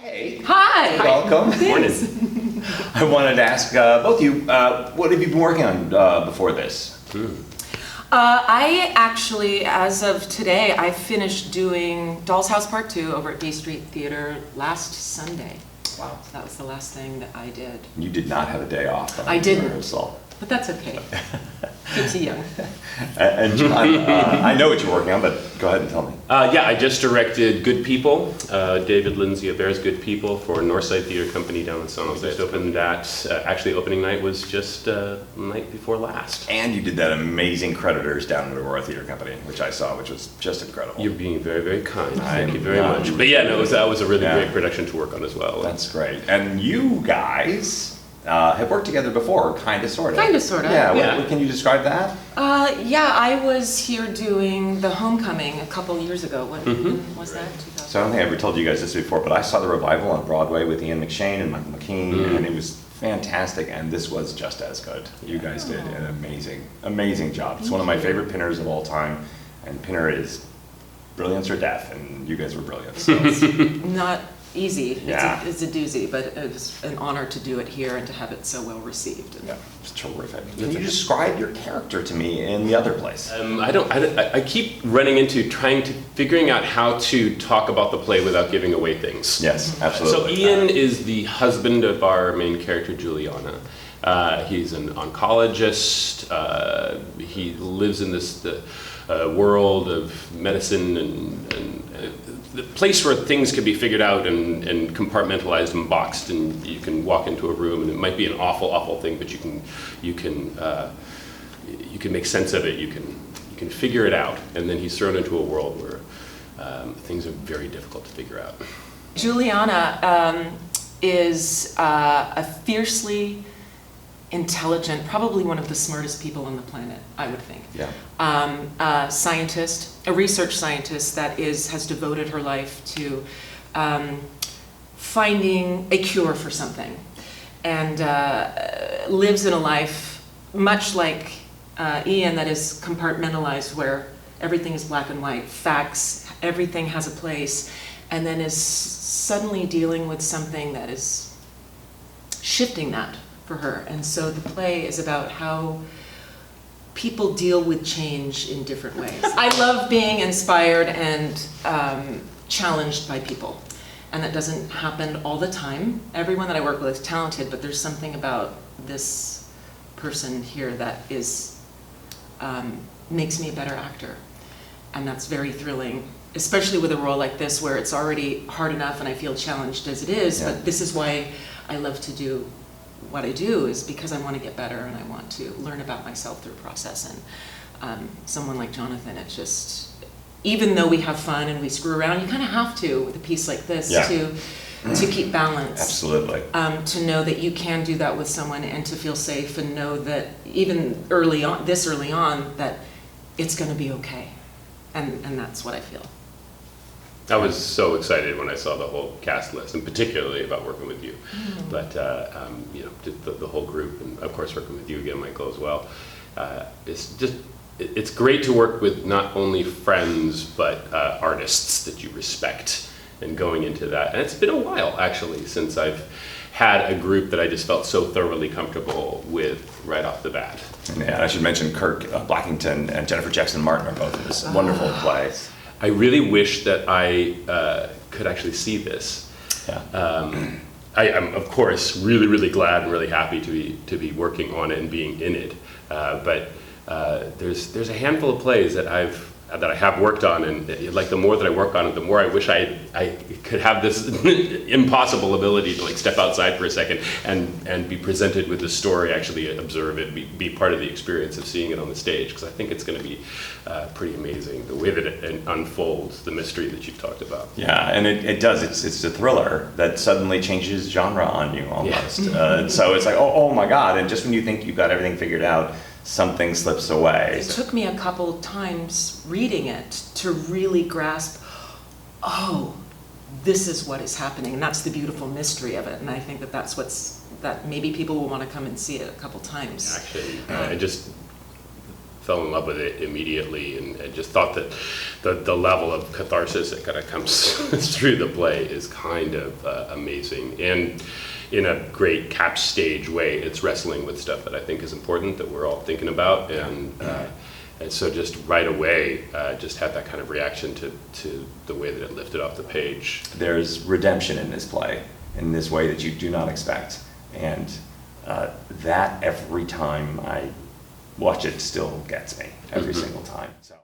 Hey. Hi. Welcome. Thanks. Morning. I wanted to ask both of you, what have you been working on before this? I actually, as of today, I finished doing Doll's House Part 2 over at B Street Theater last Sunday. Wow. So that was the last thing that I did. You did not have a day off. I didn't. Rehearsal. But that's okay. Keeps you young. And John, I know what you're working on, but go ahead and tell me. Yeah, I just directed Good People, David Lindsay Abair's Good People for Northside Theatre Company down in San Jose. Just opened that. Actually, opening night was just night before last. And you did that amazing Creditors down at Aurora Theatre Company, which I saw, which was just incredible. You're being very, very kind. Thank you very much. But yeah, no, that was a really great production to work on as well. That's great. And you guys have worked together before, kind of, sort of. Kind of, sort of. Yeah. Can you describe that? Yeah, I was here doing The Homecoming a couple years ago. When was that? 2000? So I don't think I ever told you guys this before, but I saw the revival on Broadway with Ian McShane and Michael McKean, and it was fantastic, and this was just as good. You guys did an amazing job. It's one of my favorite pinners of all time, and pinner is brilliance or death, and you guys were brilliant. So. Not easy. Yeah. It's a doozy, but it's an honor to do it here and to have it so well received. Yeah, it's terrific. Can you describe your character to me in the other place? I keep running into figuring out how to talk about the play without giving away things. Yes, absolutely. So Ian is the husband of our main character, Juliana. He's an oncologist. He lives in this world of medicine and the place where things can be figured out and compartmentalized and boxed, and you can walk into a room and it might be an awful thing, but you can make sense of it. You can figure it out, and then he's thrown into a world where things are very difficult to figure out. Juliana is a fiercely intelligent, probably one of the smartest people on the planet, I would think. Yeah. A scientist, a research scientist that has devoted her life to finding a cure for something, and lives in a life much like Ian, that is compartmentalized, where everything is black and white, facts, everything has a place, and then is suddenly dealing with something that is shifting that for her. And so the play is about how people deal with change in different ways. I love being inspired and challenged by people. And that doesn't happen all the time. Everyone that I work with is talented, but there's something about this person here that makes me a better actor. And that's very thrilling, especially with a role like this where it's already hard enough and I feel challenged as it is, but this is why I love to do what I do, is because I want to get better and I want to learn about myself through process. And someone like Jonathan, it's just, even though we have fun and we screw around, you kind of have to with a piece like this to keep balance. Absolutely. To know that you can do that with someone and to feel safe and know that even early on, that it's going to be okay. And that's what I feel. I was so excited when I saw the whole cast list, and particularly about working with you. But the whole group, and of course working with you again, Michael, as well. It's great to work with not only friends but artists that you respect, and going into that. And it's been a while actually since I've had a group that I just felt so thoroughly comfortable with right off the bat. Yeah, I should mention Kirk Blackington and Jennifer Jackson Martin are both in this wonderful play. I really wish that I could actually see this. Yeah. I am, of course, really, really glad and really happy to be working on it and being in it. But there's a handful of plays that I have worked on, and like the more that I work on it, the more I wish I could have this impossible ability to like step outside for a second and be presented with the story, actually observe it, be part of the experience of seeing it on the stage, because I think it's going to be pretty amazing the way that it unfolds, the mystery that you've talked about. Yeah, and it does. It's a thriller that suddenly changes genre on you almost. Yeah. So it's like, oh my God! And just when you think you've got everything figured out, something slips away. It took me a couple times reading it to really grasp, this is what is happening, and that's the beautiful mystery of it. And I think that maybe people will want to come and see it a couple times. Actually, fell in love with it immediately, and I just thought that the level of catharsis that kind of comes through the play is kind of amazing. And in a great cap stage way, it's wrestling with stuff that I think is important, that we're all thinking about. And so just right away, just had that kind of reaction to the way that it lifted off the page. There's redemption in this play in this way that you do not expect. And that every time I watch it still gets me, every single time. So.